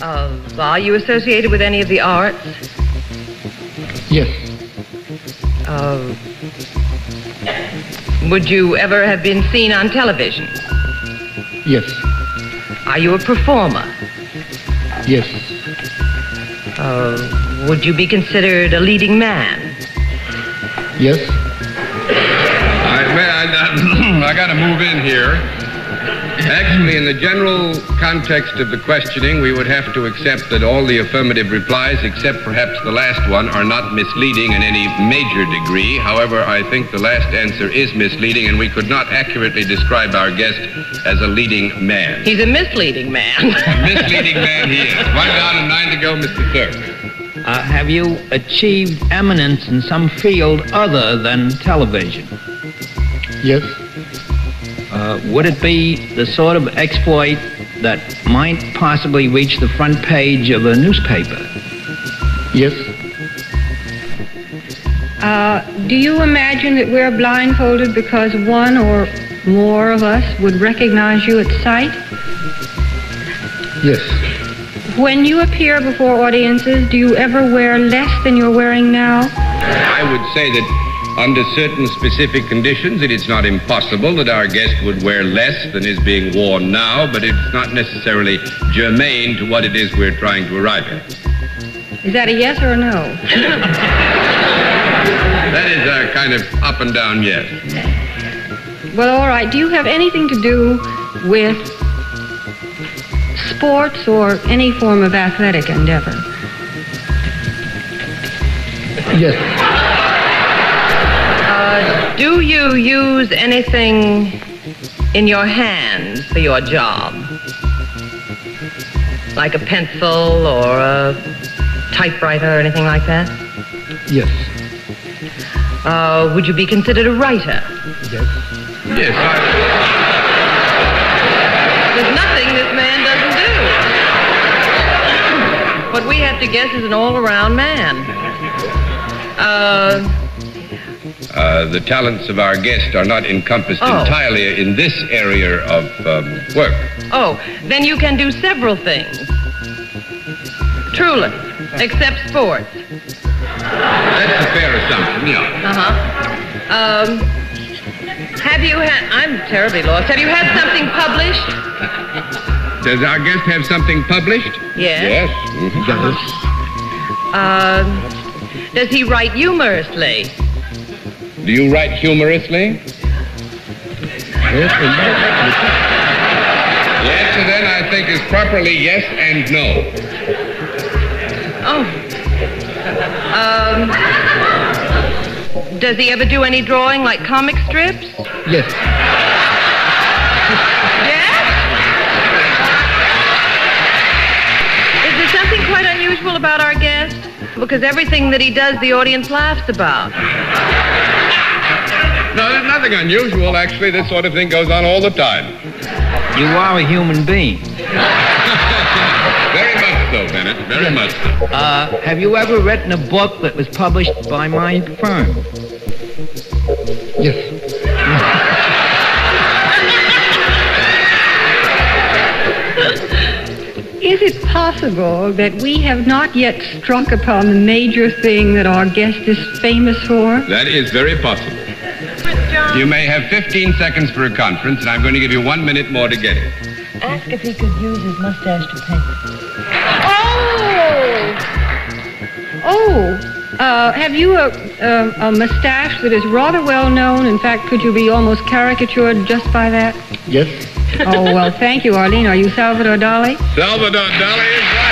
Are you associated with any of the arts? Yes. Would you ever have been seen on television? Yes. Are you a performer? Yes. Would you be considered a leading man? Yes. I got to move in here. Actually, in the general context of the questioning, we would have to accept that all the affirmative replies, except perhaps the last one, are not misleading in any major degree. However, I think the last answer is misleading, and we could not accurately describe our guest as a leading man. He's a misleading man. A misleading man he is. 1 down and 9 to go, Mr. Clerk. Have you achieved eminence in some field other than television? Yes. Would it be the sort of exploit that might possibly reach the front page of a newspaper? Yes. Do you imagine that we're blindfolded because one or more of us would recognize you at sight? Yes. When you appear before audiences, do you ever wear less than you're wearing now? I would say that under certain specific conditions, it is not impossible that our guest would wear less than is being worn now, but it's not necessarily germane to what it is we're trying to arrive at. Is that a yes or a no? That is a kind of up and down yes. Well, all right. Do you have anything to do with sports or any form of athletic endeavor? Yes. Do you use anything in your hands for your job? Like a pencil or a typewriter or anything like that? Yes. Would you be considered a writer? Yes. Yes, There's nothing this man doesn't do. What we have to guess is an all-around man. the talents of our guest are not encompassed entirely in this area of work. Oh, then you can do several things. Truly, except sports. That's a fair assumption, yeah. Have you had, I'm terribly lost. Have you had something published? Does our guest have something published? Yes. Yes. Mm-hmm. Does he write humorously? Do you write humorously? Yes and no. The answer then, I think, is properly yes and no. Does he ever do any drawing like comic strips? Yes. Yes? Is there something quite unusual about our guest? Because everything that he does, the audience laughs about. No, there's nothing unusual, actually. This sort of thing goes on all the time. You are a human being. Very much so, Bennett. Very much so. Have you ever written a book that was published by my firm? Yes. Is it possible that we have not yet struck upon the major thing that our guest is famous for? That is very possible. You may have 15 seconds for a conference, and I'm going to give you 1 minute more to get it. Ask if he could use his mustache to paint. Have you a mustache that is rather well known? In fact, could you be almost caricatured just by that? Yes. Oh, well, thank you, Arlene. Are you Salvador Dali? Salvador Dali is right.